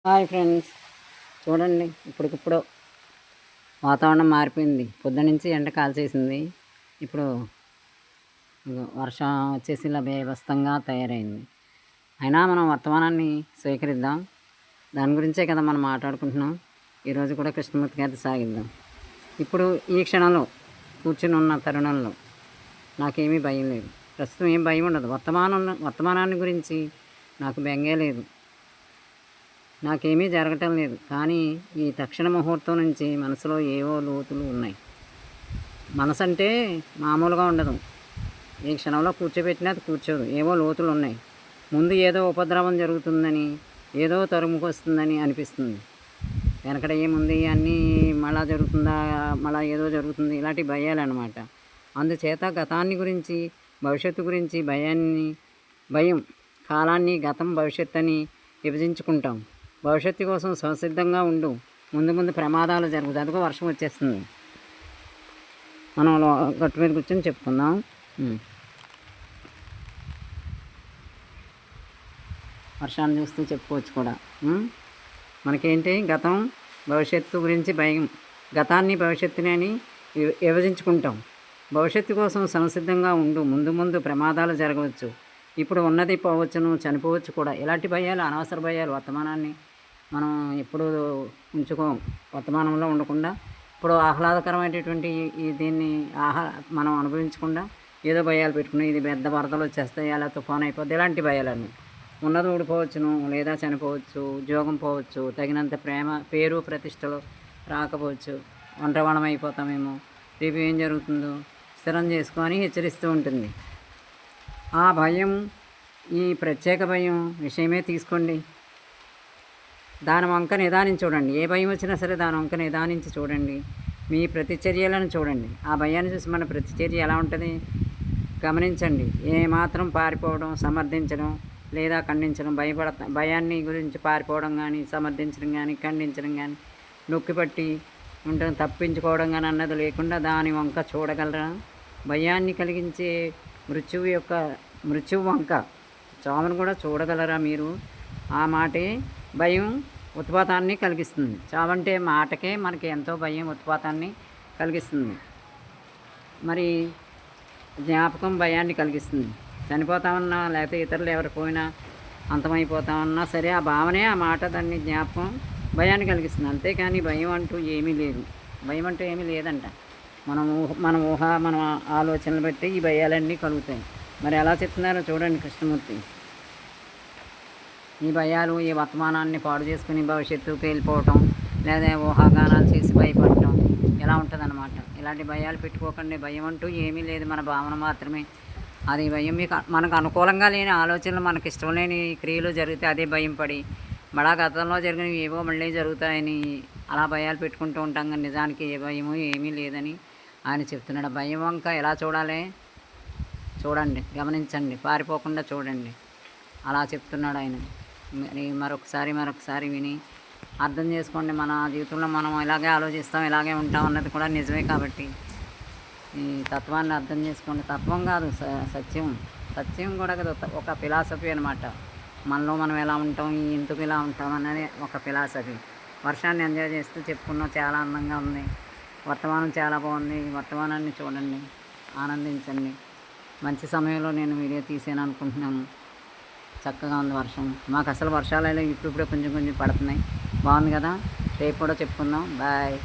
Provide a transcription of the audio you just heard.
Hi friends, చూడండి ఇప్పటికిప్పుడు వాతావరణం మారిపోయింది. పొద్దునుంచి ఎండ కాల్చేసింది. ఇప్పుడు వర్షం వచ్చేసి ఇలా బీభత్సంగా తయారైంది. అయినా మనం వర్తమానాన్ని స్వీకరిద్దాం. దాని గురించే కదా మనం మాట్లాడుకుంటున్నాం. ఈరోజు కూడా కృష్ణమూర్తి గారితో సాగిద్దాం. ఇప్పుడు ఈ క్షణంలో కూర్చుని ఉన్న తరుణంలో నాకేమీ భయం లేదు. ప్రస్తుతం ఏం భయం ఉండదు. వర్తమానాన్ని గురించి నాకు బెంగే లేదు. నాకేమీ జరగటం లేదు. కానీ ఈ తక్షణ ముహూర్తం నుంచి మనసులో ఏవో లోతులు ఉన్నాయి. మనసు అంటే మామూలుగా ఉండదు. ఏ క్షణంలో కూర్చోబెట్టినా అది కూర్చోదు. ఏవో లోతులు ఉన్నాయి. ముందు ఏదో ఉపద్రవం జరుగుతుందని, ఏదో తరుముకొస్తుందని అనిపిస్తుంది. వెనకడ ఏముంది, అన్నీ మళ్ళా జరుగుతుందా, మళ్ళా ఏదో జరుగుతుంది, ఇలాంటి భయాలన్నమాట. అందుచేత గతాన్ని గురించి, భవిష్యత్తు గురించి భయం కాలాన్ని, గతం, భవిష్యత్తు అని విభజించుకుంటాం. భవిష్యత్తు కోసం సంసిద్ధంగా ఉండు. ముందు ప్రమాదాలు జరుగుతాయి. అదిగో వర్షం వచ్చేస్తుంది. మనం గట్టు మీద కూర్చొని చెప్పుకుందాం. వర్షాన్ని చూస్తూ చెప్పుకోవచ్చు కూడా. మనకేంటి, గతం భవిష్యత్తు గురించి భయం. గతాన్ని భవిష్యత్తుని అని విభజించుకుంటాం. భవిష్యత్తు కోసం సంసిద్ధంగా ఉండు. ముందు ప్రమాదాలు జరగవచ్చు. ఇప్పుడు ఉన్నది పోవచ్చును, చనిపోవచ్చు కూడా. ఇలాంటి భయాలు, అనవసర భయాలు. వర్తమానాన్ని మనం ఎప్పుడు ఉంచుకోం. వర్తమానంలో ఉండకుండా ఇప్పుడు ఆహ్లాదకరమైనటువంటి దీన్ని మనం అనుభవించకుండా ఏదో భయాలు పెట్టుకుని, ఇది పెద్ద వరదలు వచ్చేస్తాయి, అలా తుఫాను అయిపోద్ది, ఇలాంటి భయాలన్నీ. ఉన్నది ఊడిపోవచ్చును, లేదా చనిపోవచ్చు, ఉద్యోగం పోవచ్చు, తగినంత పేరు ప్రతిష్టలు రాకపోవచ్చు, ఒంటరివాళ్ళం అయిపోతామేమో, రేపు ఏం జరుగుతుందో స్థిరం చేసుకొని హెచ్చరిస్తూ ఉంటుంది. ఆ భయం, ఈ ప్రత్యేక భయం విషయమే తీసుకోండి. దాని వంక నిదానించి చూడండి. ఏ భయం వచ్చినా సరే దాని వంక నిదానించి చూడండి. మీ ప్రతిచర్యలను చూడండి. ఆ భయాన్ని చూసి మన ప్రతిచర్య ఎలా ఉంటుంది గమనించండి. ఏమాత్రం పారిపోవడం, సమర్థించడం లేదా ఖండించడం, భయాన్ని గురించి పారిపోవడం కానీ, సమర్థించడం కానీ, ఖండించడం కానీ, నొక్కిపట్టి ఉండడం, తప్పించుకోవడం కానీ అన్నది లేకుండా దాని వంక చూడగలరా? భయాన్ని కలిగించే మృత్యువు వంక, చావును కూడా చూడగలరా మీరు? ఆ మాటే భయం ఉత్పాతాన్ని కలిగిస్తుంది. చావంటే మాటకే మనకి ఎంతో భయం, ఉత్పాతాన్ని కలిగిస్తుంది. మరి జ్ఞాపకం భయాన్ని కలిగిస్తుంది. చనిపోతామన్నా, లేకపోతే ఇతరులు ఎవరు పోయినా, అంతమైపోతామన్నా సరే ఆ భావనే, ఆ మాట, దాన్ని జ్ఞాపకం భయాన్ని కలిగిస్తుంది. అంతేకాని భయం అంటూ ఏమీ లేదు. భయం అంటూ ఏమీ లేదంట. మన ఊహ, మన ఆలోచనలు బట్టి ఈ భయాలన్నీ కలుగుతాయి. మరి ఎలా చెప్తున్నారో చూడండి కృష్ణమూర్తి. ఈ భయాలు ఈ వర్తమానాన్ని పాడు చేసుకుని భవిష్యత్తుకి వెళ్ళిపోవటం, లేదా ఊహాగానాలు చేసి భయపడటం ఎలా ఉంటుందన్నమాట. ఇలాంటి భయాలు పెట్టుకోకండి. భయం అంటూ ఏమీ లేదు, మన భావన మాత్రమే. అది భయం మనకు అనుకూలంగా లేని ఆలోచనలు, మనకి ఇష్టం లేని క్రియలు జరిగితే అదే భయం పడి, మళ్ళా గతంలో జరిగినవి ఏవో మళ్ళీ జరుగుతాయని అలా భయాలు పెట్టుకుంటూ ఉంటాం. కానీ నిజానికి ఏ భయము ఏమీ లేదని ఆయన చెప్తున్నాడు. భయం వంక ఎలా చూడాలి చూడండి, గమనించండి, పారిపోకుండా చూడండి. అలా చెప్తున్నాడు ఆయన. మరి మరొకసారి విని అర్థం చేసుకోండి. మన జీవితంలో మనం ఇలాగే ఆలోచిస్తాం, ఇలాగే ఉంటాం అన్నది కూడా నిజమే. కాబట్టి ఈ తత్వాన్ని అర్థం చేసుకోండి. తత్వం కాదు, సత్యం కూడా కదా, ఒక ఫిలాసఫీ అనమాట. మనలో మనం ఎలా ఉంటాం, ఎందుకు ఇలా ఉంటాం అన్నది ఒక ఫిలాసఫీ. వర్షాన్ని ఎంజాయ్ చేస్తూ చెప్పుకున్నాం. చాలా అందంగా ఉంది. వర్తమానం చాలా బాగుంది. వర్తమానాన్ని చూడండి, ఆనందించండి. మంచి సమయంలో నేను వీడియో తీసాను అనుకుంటున్నాను. చక్కగా ఉంది వర్షం. మాకు అసలు వర్షాలు ఇప్పుడే కొంచెం పడుతున్నాయి. బాగుంది కదా. రేపు కూడా చెప్పుకుందాం. బాయ్.